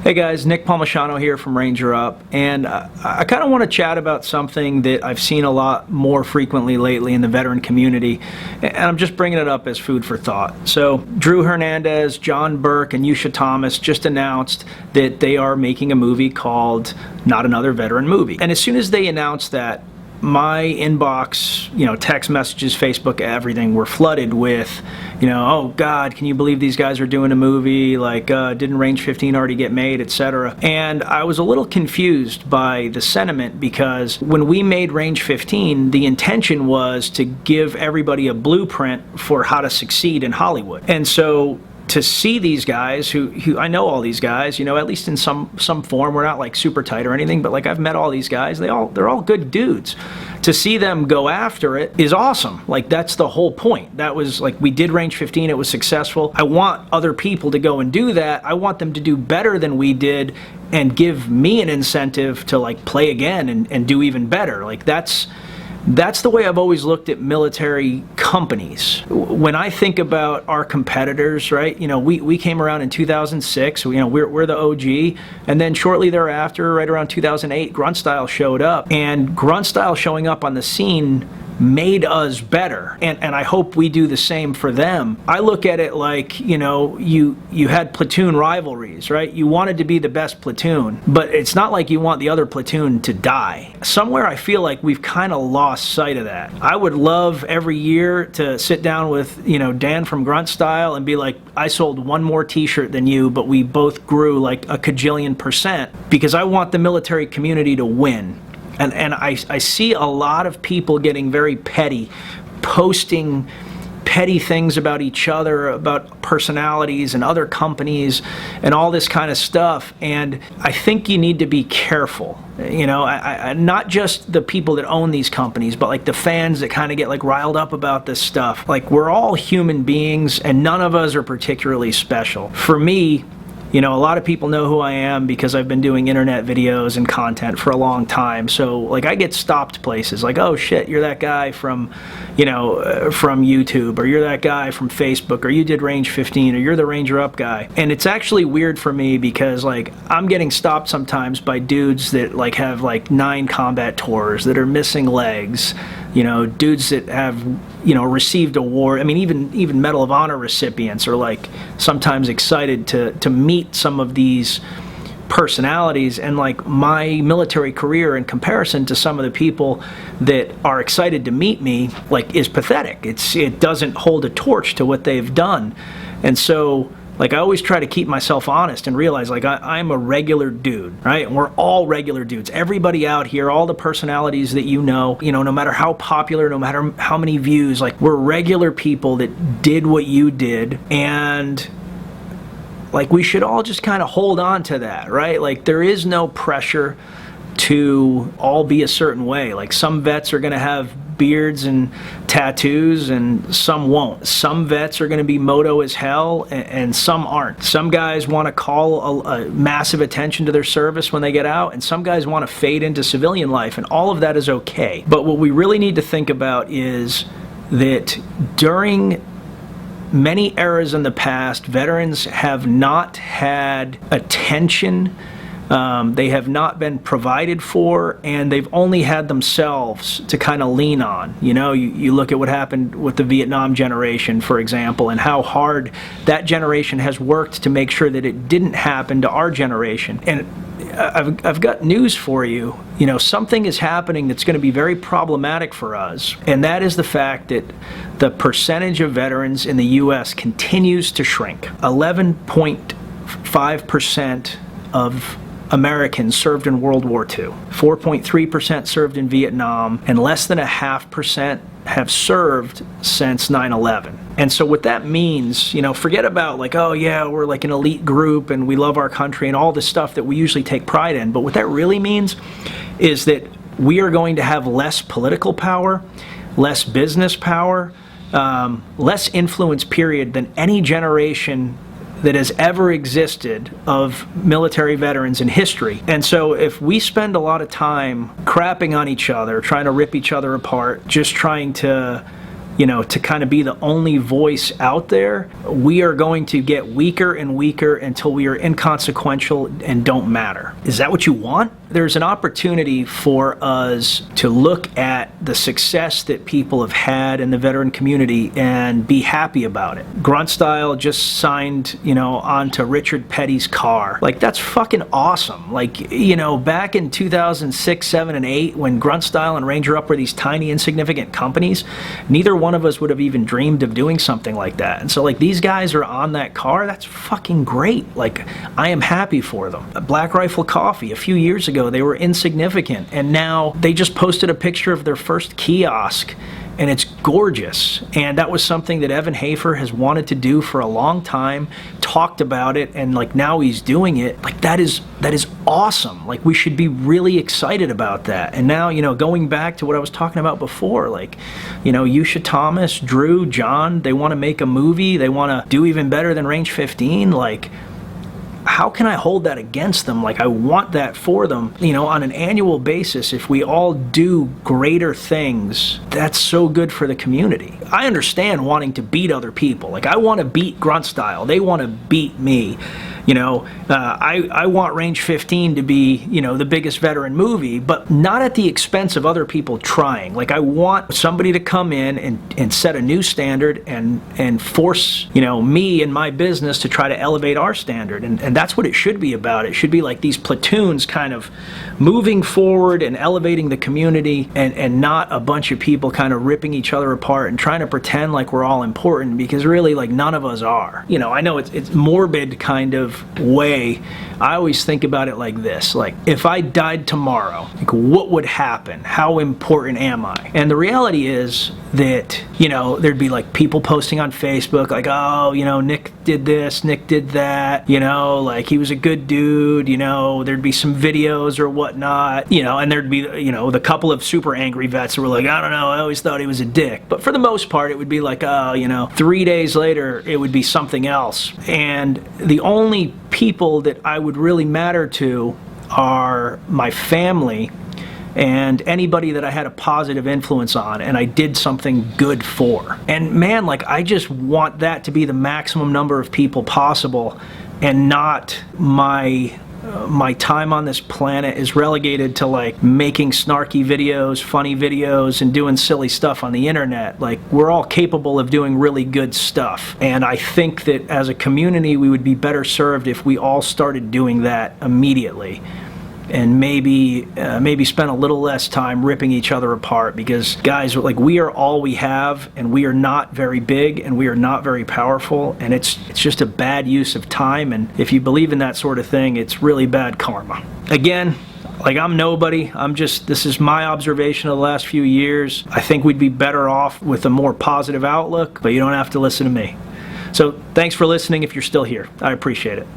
Hey guys, Nick Palmisano here from Ranger Up, and I kind of want to chat about something that I've seen a lot more frequently lately in the veteran community, and I'm just bringing it up as food for thought. So Drew Hernandez, John Burke, and Yusha Thomas just announced that they are making a movie called Not Another Veteran Movie. And as soon as they announced that, my inbox, text messages, Facebook, everything were flooded with, oh God, can you believe these guys are doing a movie? Like, didn't Range 15 already get made, etc. And I was a little confused by the sentiment because when we made Range 15, the intention was to give everybody a blueprint for how to succeed in Hollywood. And so to see these guys who I know all these guys, at least in some form. We're not like super tight or anything, but like I've met all these guys. They're all good dudes. To see them go after it is awesome. Like that's the whole point. That was like we did Range 15, it was successful. I want other people to go and do that. I want them to do better than we did and give me an incentive to like play again and do even better. Like that's the way I've always looked at military companies. When I think about our competitors, right, we came around in 2006, we're the OG, and then shortly thereafter, right around 2008, Grunt Style showed up, and Grunt Style showing up on the scene made us better, and I hope we do the same for them. I look at it like, you had platoon rivalries, right? You wanted to be the best platoon, but it's not like you want the other platoon to die. Somewhere I feel like we've kind of lost sight of that. I would love every year to sit down with, Dan from Grunt Style and be like, I sold one more t-shirt than you, but we both grew like a cajillion percent, because I want the military community to win. And I see a lot of people getting very petty, posting petty things about each other, about personalities and other companies and all this kind of stuff. And I think you need to be careful. Not just the people that own these companies, but like the fans that kind of get like riled up about this stuff. Like we're all human beings and none of us are particularly special. For me, a lot of people know who I am because I've been doing internet videos and content for a long time. So like I get stopped places like, oh shit, you're that guy from, from YouTube, or you're that guy from Facebook, or you did Range 15, or you're the Ranger Up guy. And it's actually weird for me because like I'm getting stopped sometimes by dudes that like have like 9 combat tours, that are missing legs, dudes that have, received award. I mean, even Medal of Honor recipients are like sometimes excited to meet some of these personalities, and like my military career in comparison to some of the people that are excited to meet me like is pathetic. It doesn't hold a torch to what they've done. And so like I always try to keep myself honest and realize like I'm a regular dude, right? And we're all regular dudes. Everybody out here, all the personalities that no matter how popular, no matter how many views, like we're regular people that did what you did, and like we should all just kind of hold on to that, right? Like there is no pressure to all be a certain way. Like some vets are going to have beards and tattoos and some won't. Some vets are going to be moto as hell and some aren't. Some guys want to call a massive attention to their service when they get out, and some guys want to fade into civilian life, and all of that is okay. But what we really need to think about is that during many eras in the past, veterans have not had attention. They have not been provided for, and they've only had themselves to kind of lean on. You look at what happened with the Vietnam generation, for example, and how hard that generation has worked to make sure that it didn't happen to our generation. And I've got news for you. Something is happening that's going to be very problematic for us, and that is the fact that the percentage of veterans in the U.S. continues to shrink. 11.5% of Americans served in World War II, 4.3% served in Vietnam, and less than 0.5% have served since 9/11. And so what that means, forget about like, oh yeah, we're like an elite group and we love our country and all this stuff that we usually take pride in, but what that really means is that we are going to have less political power, less business power, less influence, period, than any generation that has ever existed of military veterans in history. And so if we spend a lot of time crapping on each other, trying to rip each other apart, just trying to to kind of be the only voice out there, we are going to get weaker and weaker until we are inconsequential and don't matter. Is that what you want? There's an opportunity for us to look at the success that people have had in the veteran community and be happy about it. Grunt Style just signed, onto Richard Petty's car. Like, that's fucking awesome. Like, back in 2006, 7, and 8, when Grunt Style and Ranger Up were these tiny, insignificant companies, neither one of us would have even dreamed of doing something like that. And so, like, these guys are on that car. That's fucking great. Like, I am happy for them. Black Rifle Coffee, a few years ago, they were insignificant, and now they just posted a picture of their first kiosk, and it's gorgeous. And that was something that Evan Hafer has wanted to do for a long time, talked about it, and like now he's doing it. Like, that is awesome. Like, we should be really excited about that. And now, going back to what I was talking about before, like, Yusha Thomas, Drew, John, they want to make a movie, they want to do even better than Range 15. Like, how can I hold that against them? Like, I want that for them. On an annual basis, if we all do greater things, that's so good for the community. I understand wanting to beat other people. Like, I want to beat Grunt Style. They want to beat me. I want Range 15 to be, the biggest veteran movie, but not at the expense of other people trying. Like, I want somebody to come in and set a new standard and force, me and my business to try to elevate our standard. And that's what it should be about. It should be like these platoons kind of moving forward and elevating the community, and not a bunch of people kind of ripping each other apart and trying to pretend like we're all important, because really, like, none of us are. I know it's morbid kind of way. I always think about it like this: like, if I died tomorrow, like, what would happen? How important am I? And the reality is that, there'd be like people posting on Facebook like, oh, Nick did this, Nick did that, like, he was a good dude, there'd be some videos or whatnot, and there'd be, the couple of super angry vets who were like, I don't know, I always thought he was a dick. But for the most part, it would be like, oh, 3 days later, it would be something else. And the only people that I would really matter to are my family and anybody that I had a positive influence on and I did something good for. And man, like, I just want that to be the maximum number of people possible, and not my time on this planet is relegated to like making snarky videos, funny videos, and doing silly stuff on the internet. Like, we're all capable of doing really good stuff, and I think that as a community we would be better served if we all started doing that immediately, and maybe spend a little less time ripping each other apart. Because guys, like, we are all we have, and we are not very big, and we are not very powerful, and it's just a bad use of time. And if you believe in that sort of thing, it's really bad karma. Again, like, I'm nobody. This is my observation of the last few years. I think we'd be better off with a more positive outlook, but you don't have to listen to me. So thanks for listening if you're still here. I appreciate it.